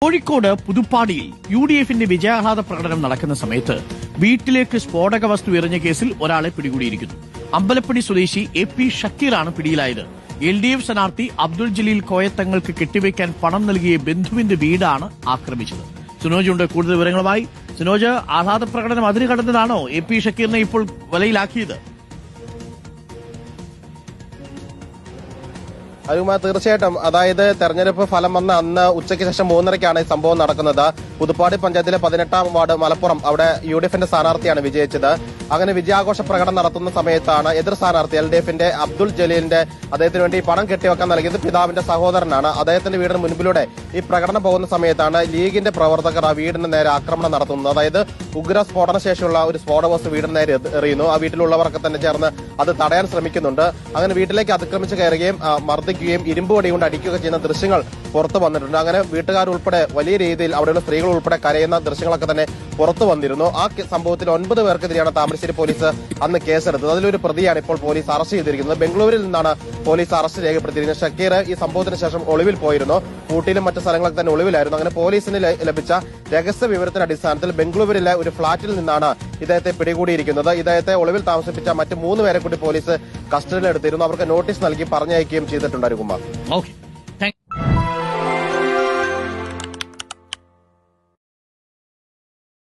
കോഴിക്കോട് പുതുപ്പാടിയിൽ UDFന്റെ വിജയാഹ്ലാദ പ്രകടനം നടക്കുന്ന സമയത്ത് വീട്ടിലേക്ക് സ്ഫോടക വസ്തു എറിഞ്ഞ കേസിൽ ഒരാളെ പിടികൂടിയിരിക്കുന്നു. അമ്പലപ്പടി സ്വദേശി AP ഷക്കീറാണ് പിടിയിലായത്. LDF സ്ഥാനാർത്ഥി അബ്ദുൾ ജലീൽ കോയത്തങ്ങൾക്ക് കെട്ടിവെക്കാൻ പണം നൽകിയ ബന്ധുവിന്റെ വീടാണ് ആക്രമിച്ചത്. സുനോജ് ഉണ്ട് കൂടുതൽ വിവരങ്ങളുമായി. സുനോജ്, ആഹ്ലാദ പ്രകടനം അതിര് കടന്നതാണോ AP ഷക്കീറിനെ ഇപ്പോൾ വലയിലാക്കിയത്? അതുമായി തീർച്ചയായിട്ടും, അതായത് തെരഞ്ഞെടുപ്പ് ഫലം വന്ന അന്ന് ഉച്ചയ്ക്ക് ശേഷം 3:30ക്കാണ് ഈ സംഭവം നടക്കുന്നത്. പുതുപ്പാടി പഞ്ചായത്തിലെ 18ാം വാർഡ് മലപ്പുറം, അവിടെ UDFന്റെ സ്ഥാനാർത്ഥിയാണ് വിജയിച്ചത്. അങ്ങനെ വിജയാഘോഷ പ്രകടനം നടത്തുന്ന സമയത്താണ് എതിർ സ്ഥാനാർത്ഥി LDFന്റെ അബ്ദുൾ ജലീലിന്റെ അദ്ദേഹത്തിന് വേണ്ടി പണം കെട്ടിവെക്കാൻ നൽകിയത് പിതാവിന്റെ സഹോദരനാണ്. അദ്ദേഹത്തിന്റെ വീടിന് മുൻപിലൂടെ ഈ പ്രകടനം പോകുന്ന സമയത്താണ് ലീഗിന്റെ പ്രവർത്തകർ ആ വീടിന് നേരെ ആക്രമണം നടത്തുന്നത്. അതായത് ഉഗ്ര സ്ഫോടന ശേഷിയുള്ള ഒരു സ്ഫോടക വസ്തു വീടിന് നേരെ എറിയുന്നു. ആ വീട്ടിലുള്ളവർക്ക് തന്നെ ചേർന്ന് അത് തടയാൻ ശ്രമിക്കുന്നുണ്ട്. അങ്ങനെ വീട്ടിലേക്ക് അതിക്രമിച്ച് കയറുകയും മർദ്ദിക്കുകയും ഇരുമ്പ് വടി കൊണ്ട് അടിക്കുകയും ചെയ്യുന്ന ദൃശ്യങ്ങൾ പുറത്തു വന്നിട്ടുണ്ട്. അങ്ങനെ വീട്ടുകാരുൾപ്പെടെ വലിയ രീതിയിൽ അവിടെയുള്ള സ്ത്രീകൾ ഉൾപ്പെടെ കരയുന്ന ദൃശ്യങ്ങളൊക്കെ തന്നെ പുറത്തു വന്നിരുന്നു. ആ സംഭവത്തിൽ 9 പേർക്കെതിരെയാണ് താമരശ്ശേരി പോലീസ് അന്ന് കേസെടുത്തത്. അതിലൊരു പ്രതിയാണ് ഇപ്പോൾ പോലീസ് അറസ്റ്റ് ചെയ്തിരിക്കുന്നത്. ബംഗളൂരിൽ നിന്നാണ് പോലീസ് അറസ്റ്റ് രേഖപ്പെടുത്തിയിരിക്കുന്നത്. ഷക്കീർ ഈ സംഭവത്തിന് ശേഷം ഒളിവിൽ പോയിരുന്നു. ഊട്ടിയിലും മറ്റു സ്ഥലങ്ങളൊക്കെ തന്നെ ഒളിവിലായിരുന്നു. അങ്ങനെ പോലീസിന് ലഭിച്ച രഹസ്യ വിവരത്തിന്റെ അടിസ്ഥാനത്തിൽ ബംഗളൂരിലെ ഒരു ഫ്ളാറ്റിൽ നിന്നാണ് ഇദ്ദേഹത്തെ പിടികൂടിയിരിക്കുന്നത്. ഇദ്ദേഹത്തെ ഒളിവിൽ താമസിപ്പിച്ച മറ്റ് 3 പേരെ കൂടി പോലീസ് കസ്റ്റഡിയിലെടുത്തിരുന്നു. അവർക്ക് നോട്ടീസ് നൽകി പറഞ്ഞയക്കുകയും ചെയ്തിട്ടുണ്ട്. അരുകുമാർ.